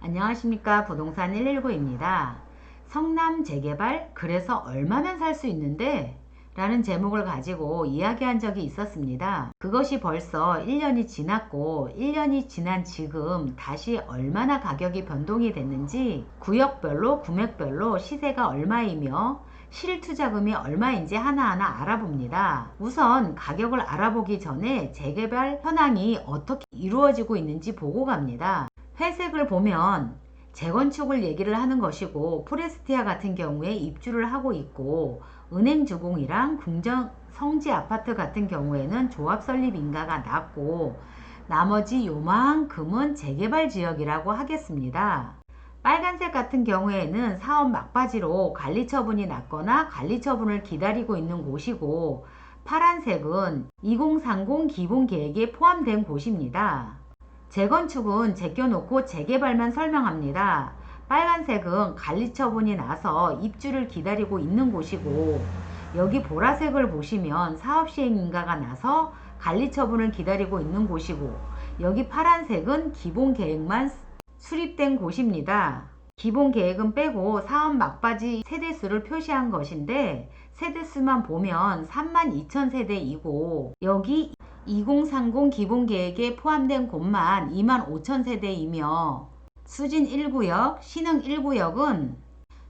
안녕하십니까. 부동산 119입니다. 성남 재개발 그래서 얼마면 살 수 있는데? 라는 제목을 가지고 이야기한 적이 있었습니다. 그것이 벌써 1년이 지났고 1년이 지난 지금 다시 얼마나 가격이 변동이 됐는지 구역별로 금액별로 시세가 얼마이며 실투자금이 얼마인지 하나하나 알아봅니다. 우선 가격을 알아보기 전에 재개발 현황이 어떻게 이루어지고 있는지 보고 갑니다. 회색을 보면 재건축을 얘기를 하는 것이고, 포레스티아 같은 경우에 입주를 하고 있고, 은행주공이랑 궁정 성지 아파트 같은 경우에는 조합 설립 인가가 낮고, 나머지 요만큼은 재개발 지역이라고 하겠습니다. 빨간색 같은 경우에는 사업 막바지로 관리 처분이 났거나 관리 처분을 기다리고 있는 곳이고, 파란색은 2030 기본 계획에 포함된 곳입니다. 재건축은 제껴놓고 재개발만 설명합니다. 빨간색은 관리 처분이 나서 입주를 기다리고 있는 곳이고, 여기 보라색을 보시면 사업 시행 인가가 나서 관리 처분을 기다리고 있는 곳이고, 여기 파란색은 기본 계획만 수립된 곳입니다. 기본 계획은 빼고 사업 막바지 세대수를 표시한 것인데, 세대수만 보면 32,000세대이고 여기 2030 기본 계획에 포함된 곳만 25,000세대이며, 수진 1구역, 신흥 1구역은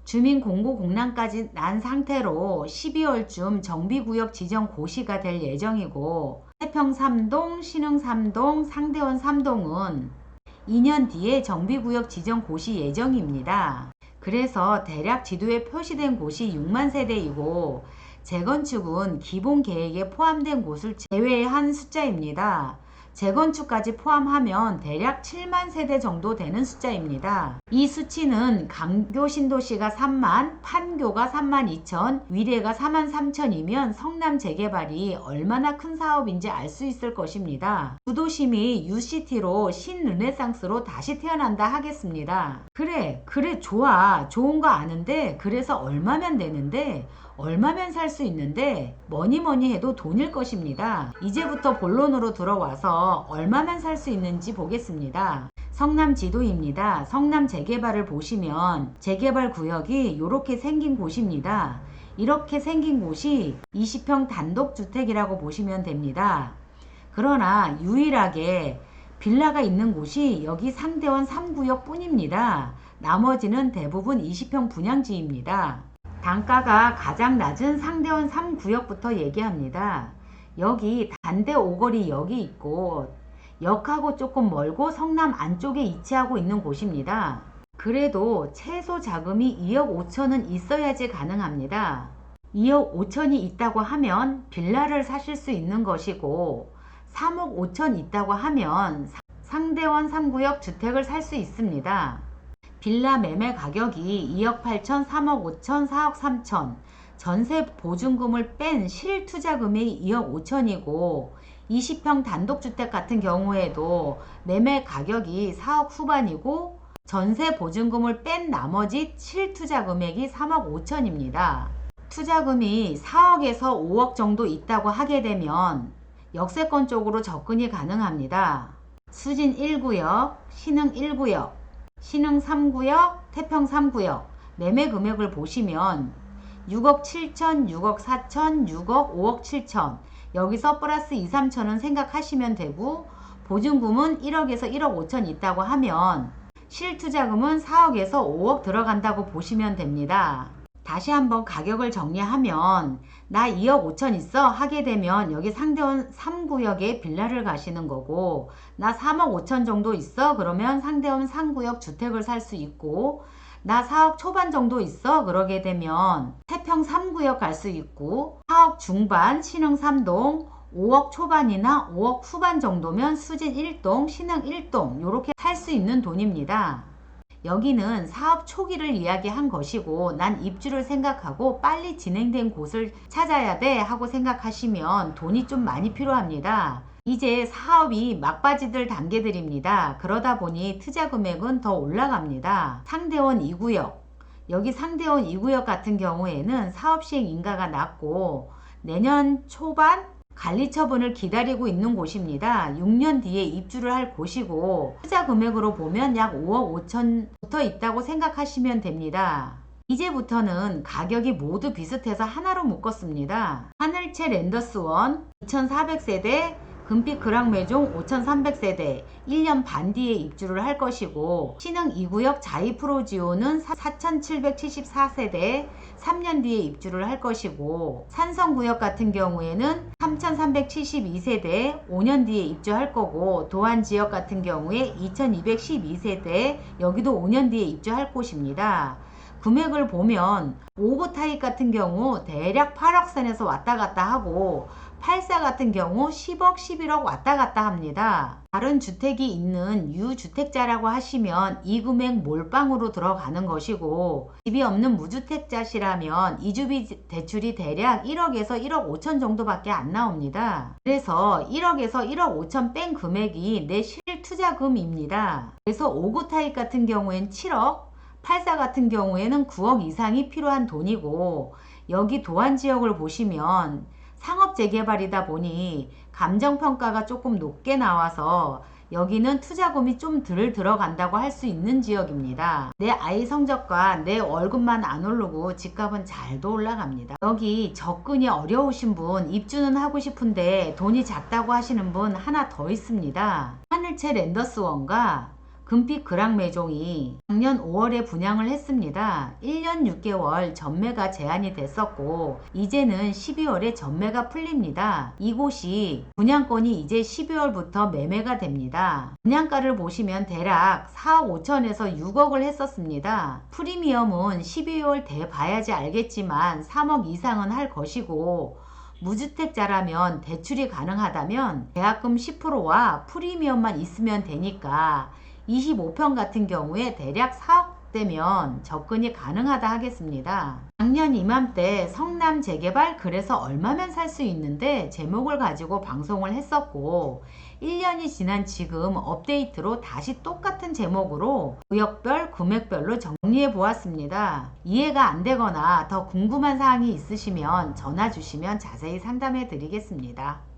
주민 공고 공란까지 난 상태로 12월쯤 정비구역 지정 고시가 될 예정이고, 태평 3동, 신흥 3동, 상대원 3동은 2년 뒤에 정비구역 지정 고시 예정입니다. 그래서 대략 지도에 표시된 곳이 6만 세대이고, 재건축은 기본 계획에 포함된 곳을 제외한 숫자입니다. 재건축까지 포함하면 대략 7만 세대 정도 되는 숫자입니다. 이 수치는 강교 신도시가 3만, 판교가 3만 2천, 위례가 4만 3천이면 성남 재개발이 얼마나 큰 사업인지 알 수 있을 것입니다. 구도심이 UCT로 신르네상스로 다시 태어난다 하겠습니다. 그래 좋아, 좋은 거 아는데 그래서 얼마면 되는데, 얼마면 살 수 있는데, 뭐니 해도 돈일 것입니다. 이제부터 본론으로 들어와서 얼마면 살 수 있는지 보겠습니다. 성남 지도입니다. 성남 재개발을 보시면 재개발 구역이 이렇게 생긴 곳입니다. 이렇게 생긴 곳이 20평 단독주택이라고 보시면 됩니다. 그러나 유일하게 빌라가 있는 곳이 여기 상대원 3구역 뿐입니다. 나머지는 대부분 20평 분양지입니다. 단가가 가장 낮은 상대원 3구역부터 얘기합니다. 여기 단대 오거리 역이 있고, 역하고 조금 멀고 성남 안쪽에 위치하고 있는 곳입니다. 그래도 최소 자금이 2억 5천은 있어야지 가능합니다. 2억 5천이 있다고 하면 빌라를 사실 수 있는 것이고, 3억 5천 있다고 하면 상대원 3구역 주택을 살 수 있습니다. 빌라 매매 가격이 2억 8천, 3억 5천, 4억 3천, 전세 보증금을 뺀 실투자 금액이 2억 5천이고, 20평 단독주택 같은 경우에도 매매 가격이 4억 후반이고, 전세 보증금을 뺀 나머지 실투자 금액이 3억 5천입니다. 투자금이 4억에서 5억 정도 있다고 하게 되면 역세권 쪽으로 접근이 가능합니다. 수진 1구역, 신흥 1구역, 신흥 3구역, 태평 3구역 매매 금액을 보시면 6억 7천, 6억 4천, 6억, 5억 7천, 여기서 플러스 2, 3천은 생각하시면 되고, 보증금은 1억에서 1억 5천 있다고 하면 실투자금은 4억에서 5억 들어간다고 보시면 됩니다. 다시 한번 가격을 정리하면, 나 2억 5천 있어 하게 되면 여기 상대원 3구역에 빌라를 가시는 거고, 나 3억 5천 정도 있어 그러면 상대원 3구역 주택을 살 수 있고, 나 4억 초반 정도 있어 그러게 되면 태평 3구역 갈 수 있고, 4억 중반 신흥 3동, 5억 초반이나 5억 후반 정도면 수진 1동, 신흥 1동 이렇게 살 수 있는 돈입니다. 여기는 사업 초기를 이야기한 것이고, 난 입주를 생각하고 빨리 진행된 곳을 찾아야 돼 하고 생각하시면 돈이 좀 많이 필요합니다. 이제 사업이 막바지들 단계들입니다. 그러다 보니 투자 금액은 더 올라갑니다. 상대원 2구역, 여기 상대원 2구역 같은 경우에는 사업 시행 인가가 낮고, 내년 초반 관리 처분을 기다리고 있는 곳입니다. 6년 뒤에 입주를 할 곳이고 투자 금액으로 보면 약 5억 5천 붙어 있다고 생각하시면 됩니다. 이제부터는 가격이 모두 비슷해서 하나로 묶었습니다. 하늘채 랜더스원 2,400세대, 금빛 그랑매종 5,300세대 1년 반 뒤에 입주를 할 것이고, 신흥 2구역 자이프로지오는 4,774세대 3년 뒤에 입주를 할 것이고, 산성구역 같은 경우에는 3,372세대 5년 뒤에 입주할 거고, 도안지역 같은 경우에 2,212세대 여기도 5년 뒤에 입주할 곳입니다. 금액을 보면 5구 타입 같은 경우 대략 8억 선에서 왔다 갔다 하고, 84 같은 경우 10억, 11억 왔다 갔다 합니다. 다른 주택이 있는 유주택자라고 하시면 이 금액 몰빵으로 들어가는 것이고, 집이 없는 무주택자시라면 이주비 대출이 대략 1억에서 1억 5천 정도밖에 안 나옵니다. 그래서 1억에서 1억 5천 뺀 금액이 내 실투자금입니다. 그래서 5구 타입 같은 경우엔 7억, 84 같은 경우에는 9억 이상이 필요한 돈이고, 여기 도안지역을 보시면 상업 재개발이다 보니 감정평가가 조금 높게 나와서 여기는 투자금이 좀 덜 들어간다고 할 수 있는 지역입니다. 내 아이 성적과 내 월급만 안 오르고 집값은 잘도 올라갑니다. 여기 접근이 어려우신 분, 입주는 하고 싶은데 돈이 작다고 하시는 분 하나 더 있습니다. 하늘채 랜더스원과 금빛 그랑매종이 작년 5월에 분양을 했습니다. 1년 6개월 전매가 제한이 됐었고, 이제는 12월에 전매가 풀립니다. 이곳이 분양권이 이제 12월부터 매매가 됩니다. 분양가를 보시면 대략 4억 5천에서 6억을 했었습니다. 프리미엄은 12월 돼 봐야지 알겠지만 3억 이상은 할 것이고, 무주택자라면 대출이 가능하다면 계약금 10%와 프리미엄만 있으면 되니까 25평 같은 경우에 대략 4억대면 접근이 가능하다 하겠습니다. 작년 이맘때 성남 재개발 그래서 얼마면 살 수 있는데 제목을 가지고 방송을 했었고, 1년이 지난 지금 업데이트로 다시 똑같은 제목으로 구역별 금액별로 정리해 보았습니다. 이해가 안 되거나 더 궁금한 사항이 있으시면 전화 주시면 자세히 상담해 드리겠습니다.